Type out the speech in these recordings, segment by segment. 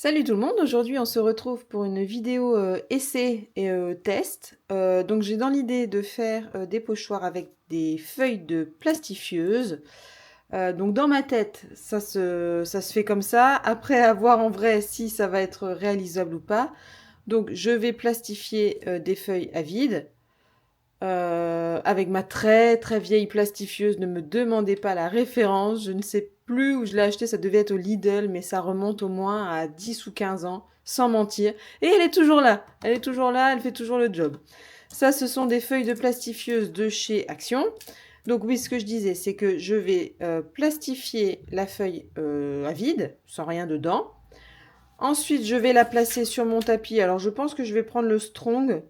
Salut tout le monde, aujourd'hui on se retrouve pour une vidéo essai et test. Donc j'ai dans l'idée de faire des pochoirs avec des feuilles de plastifieuse. Donc dans ma tête, ça se fait comme ça, après à voir en vrai si ça va être réalisable ou pas. Donc je vais plastifier des feuilles à vide. Avec ma très très vieille plastifieuse, ne me demandez pas la référence, je ne sais plus où je l'ai acheté, ça devait être au Lidl, mais ça remonte au moins à 10 ou 15 ans, sans mentir. Et elle est toujours là, elle est toujours là, elle fait toujours le job. Ça, ce sont des feuilles de plastifieuse de chez Action. Donc oui, ce que je disais, c'est que je vais plastifier la feuille à vide, sans rien dedans. Ensuite, je vais la placer sur mon tapis. Alors, je pense que je vais prendre le Strong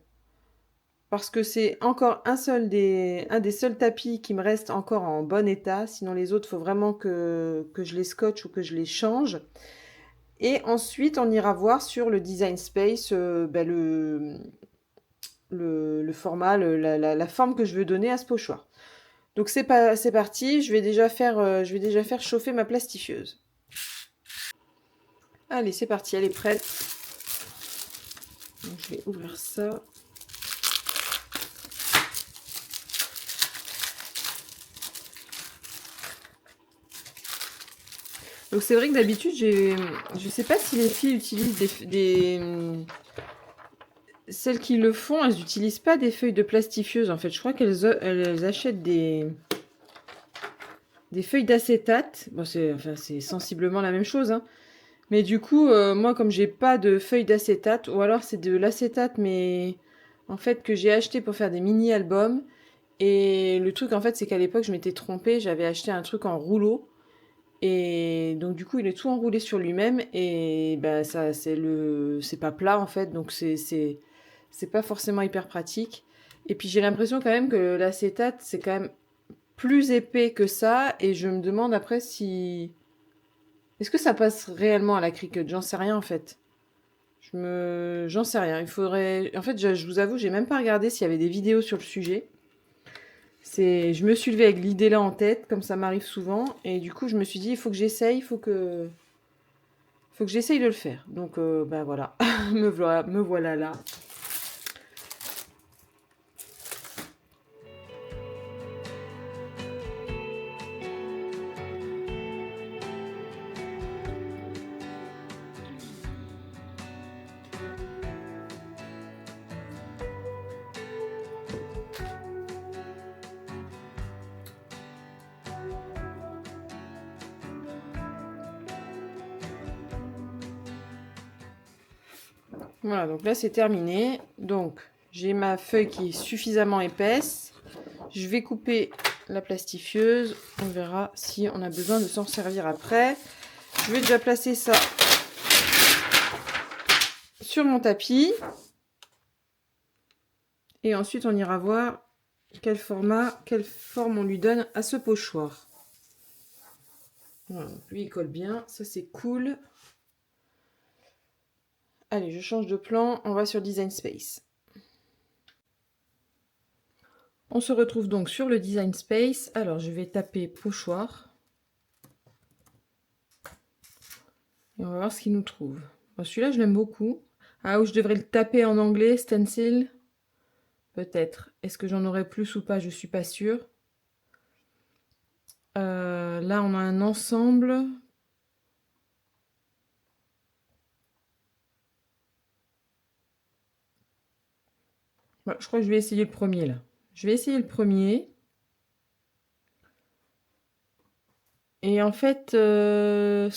parce que c'est encore un des seuls tapis qui me reste encore en bon état. Sinon, les autres, il faut vraiment que je les scotche ou que je les change. Et ensuite, on ira voir sur le Design Space le format, la forme que je veux donner à ce pochoir. Donc c'est parti, je vais déjà faire chauffer ma plastifieuse. Allez, c'est parti, elle est prête. Donc, je vais ouvrir ça. Donc c'est vrai que d'habitude, je sais pas si les filles utilisent celles qui le font, elles n'utilisent pas des feuilles de plastifieuse. En fait, je crois qu'elles achètent des feuilles d'acétate. Bon, c'est sensiblement la même chose, hein. Mais du coup, moi, comme j'ai pas de feuilles d'acétate, ou alors c'est de l'acétate, mais en fait que j'ai acheté pour faire des mini-albums. Et le truc, en fait, c'est qu'à l'époque, je m'étais trompée. J'avais acheté un truc en rouleau. Et donc du coup, il est tout enroulé sur lui-même et ben ça c'est pas plat en fait, donc c'est pas forcément hyper pratique. Et puis j'ai l'impression quand même que l'acétate c'est quand même plus épais que ça et je me demande après si est-ce que ça passe réellement à la cricut? J'en sais rien en fait. J'en sais rien. Il faudrait en fait je vous avoue, j'ai même pas regardé s'il y avait des vidéos sur le sujet. Je me suis levée avec l'idée là en tête, comme ça m'arrive souvent, et du coup je me suis dit il faut que j'essaye, faut que j'essaye de le faire. Donc, ben voilà, me voilà là. Voilà, donc là c'est terminé. Donc, j'ai ma feuille qui est suffisamment épaisse. Je vais couper la plastifieuse. On verra si on a besoin de s'en servir après. Je vais déjà placer ça sur mon tapis. Et ensuite, on ira voir quelle forme on lui donne à ce pochoir. Voilà, donc lui il colle bien, ça c'est cool. Allez, je change de plan, on va sur Design Space. On se retrouve donc sur le Design Space. Alors, je vais taper pochoir. Et on va voir ce qu'il nous trouve. Bon, celui-là, je l'aime beaucoup. Ah, ou je devrais le taper en anglais, stencil. Peut-être. Est-ce que j'en aurai plus ou pas? Je suis pas sûre. Là, on a un ensemble. Bon, je crois que je vais essayer le premier, là. Je vais essayer le premier. Et en fait, je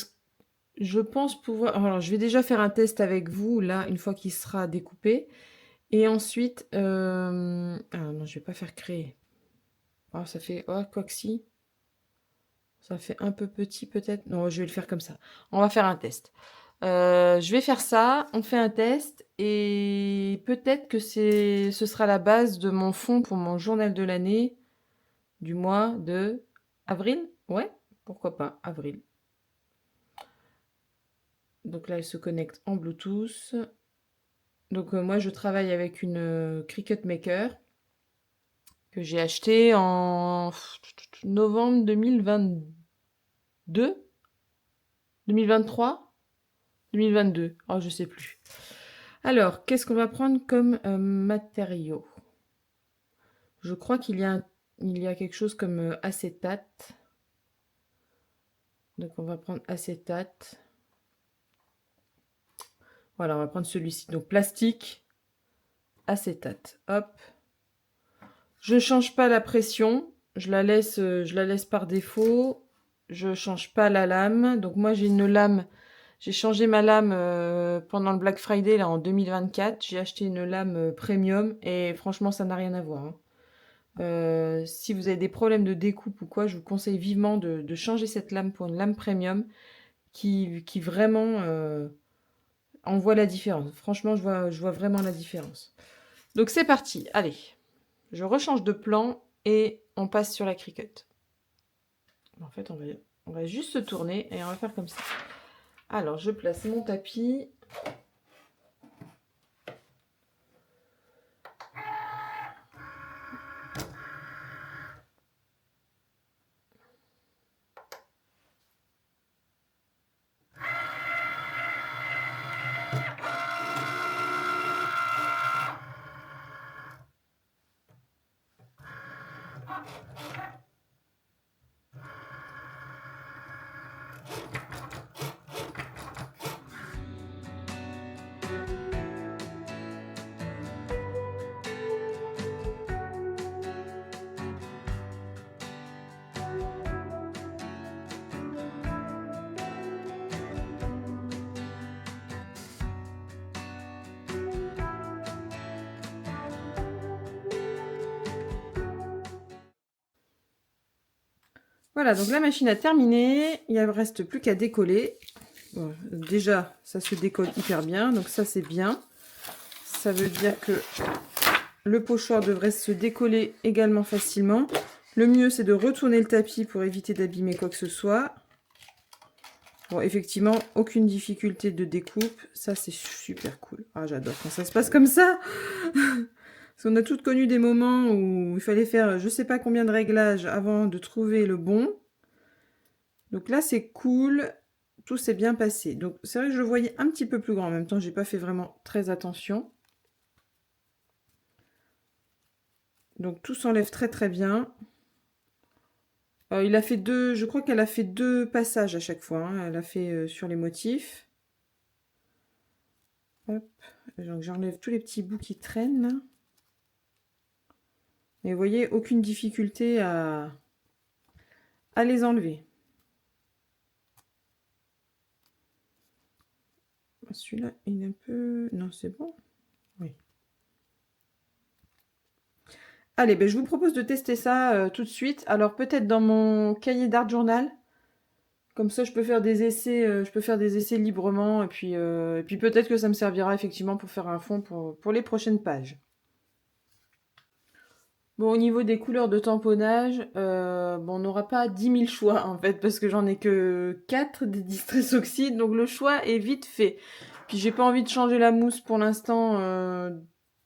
pense pouvoir... Alors, je vais déjà faire un test avec vous, là, une fois qu'il sera découpé. Et ensuite... Ah non, je vais pas faire créer. Oh, ça fait... Oh, quoi que si. Ça fait un peu petit peut-être. Non, je vais le faire comme ça. On va faire un test. Je vais faire ça, on fait un test et peut-être que ce sera la base de mon fond pour mon journal de l'année du mois de avril. Ouais, pourquoi pas, avril. Donc là, elle se connecte en Bluetooth. Donc moi, je travaille avec une Cricut Maker que j'ai acheté en novembre 2022, 2023. 2022. Oh, je sais plus. Alors, qu'est-ce qu'on va prendre comme matériau? Je crois qu'il y a quelque chose comme acétate. Donc, on va prendre acétate. Voilà, on va prendre celui-ci. Donc, plastique, acétate. Hop. Je change pas la pression. Je la laisse par défaut. Je change pas la lame. Donc, moi, j'ai une lame. J'ai changé ma lame pendant le Black Friday là en 2024. J'ai acheté une lame premium et franchement, ça n'a rien à voir, hein. Si vous avez des problèmes de découpe ou quoi, je vous conseille vivement de changer cette lame pour une lame premium qui vraiment envoie la différence. Franchement, je vois vraiment la différence. Donc c'est parti, allez. Je rechange de plan et on passe sur la Cricut. En fait, on va juste se tourner et on va faire comme ça. Alors, je place mon tapis. Voilà, donc la machine a terminé. Il ne reste plus qu'à décoller. Bon, déjà, ça se décolle hyper bien. Donc ça, c'est bien. Ça veut dire que le pochoir devrait se décoller également facilement. Le mieux, c'est de retourner le tapis pour éviter d'abîmer quoi que ce soit. Bon, effectivement, aucune difficulté de découpe. Ça, c'est super cool. Ah, j'adore quand ça se passe comme ça. Parce qu'on a toutes connu des moments où il fallait faire je sais pas combien de réglages avant de trouver le bon. Donc là, c'est cool. Tout s'est bien passé. Donc, c'est vrai que je le voyais un petit peu plus grand. En même temps, j'ai pas fait vraiment très attention. Donc, tout s'enlève très très bien. Il a fait je crois qu'elle a fait 2 passages à chaque fois, hein. Elle a fait sur les motifs. Hop. Donc, j'enlève tous les petits bouts qui traînent là. Et vous voyez, aucune difficulté à les enlever. Celui-là, il est un peu... Non, c'est bon. Oui. Allez, ben, je vous propose de tester ça tout de suite. Alors, peut-être dans mon cahier d'art journal. Comme ça, je peux faire des essais librement. Et puis peut-être que ça me servira effectivement pour faire un fond pour les prochaines pages. Bon, au niveau des couleurs de tamponnage, bon, on n'aura pas 10 000 choix en fait, parce que j'en ai que 4 des Distress Oxide, donc le choix est vite fait. Puis j'ai pas envie de changer la mousse pour l'instant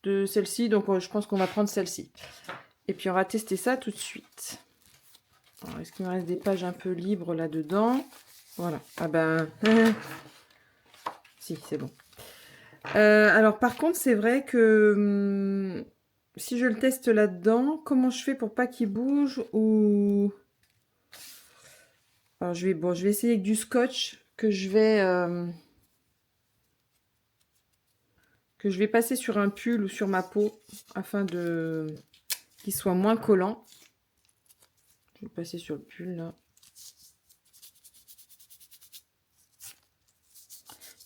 de celle-ci, donc je pense qu'on va prendre celle-ci. Et puis on va tester ça tout de suite. Alors, est-ce qu'il me reste des pages un peu libres là-dedans? Voilà. Ah ben... si, c'est bon. Alors par contre, c'est vrai que... si je le teste là-dedans, comment je fais pour pas qu'il bouge ou... Alors je vais essayer avec du scotch que je vais passer sur un pull ou sur ma peau afin qu'il soit moins collant. Je vais passer sur le pull là.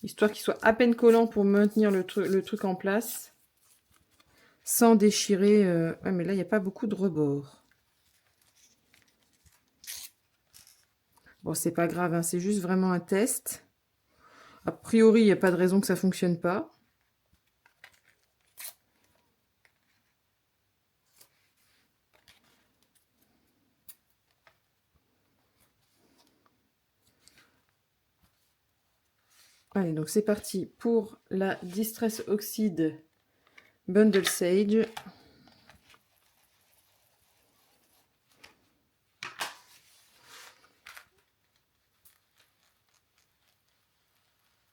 Histoire qu'il soit à peine collant pour maintenir le truc en place. Sans déchirer. Ouais, mais là, il n'y a pas beaucoup de rebord. Bon, c'est pas grave, hein, c'est juste vraiment un test. A priori, il n'y a pas de raison que ça fonctionne pas. Allez, donc c'est parti pour la Distress Oxide Bundle Sage.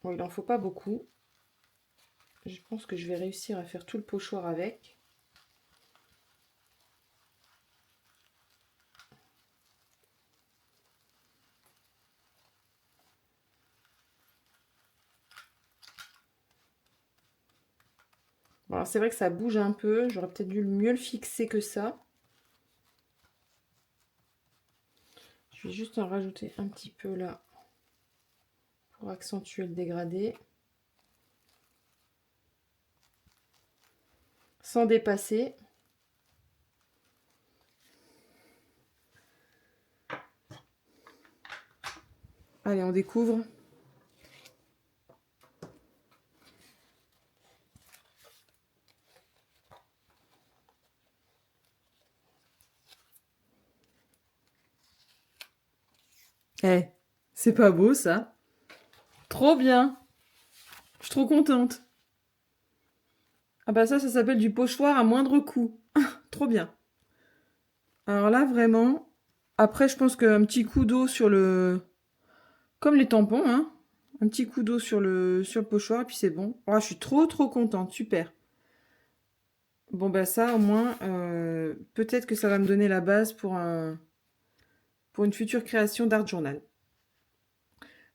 Bon, il en faut pas beaucoup. Je pense que je vais réussir à faire tout le pochoir avec. Bon, alors c'est vrai que ça bouge un peu. J'aurais peut-être dû mieux le fixer que ça. Je vais juste en rajouter un petit peu là pour accentuer le dégradé. Sans dépasser. Allez, on découvre. Eh, c'est pas beau ça? Trop bien! Je suis trop contente. Ah bah ça s'appelle du pochoir à moindre coût. Trop bien. Alors là, vraiment, après, je pense qu'un petit coup d'eau sur le... Comme les tampons, hein. Un petit coup d'eau sur le pochoir, et puis c'est bon. Oh, je suis trop contente, super. Bon bah ça, au moins, peut-être que ça va me donner la base pour une future création d'art journal.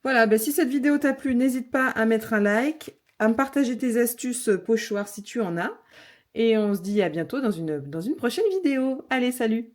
Voilà, bah si cette vidéo t'a plu, n'hésite pas à mettre un like, à me partager tes astuces pochoirs si tu en as. Et on se dit à bientôt dans une prochaine vidéo. Allez, salut!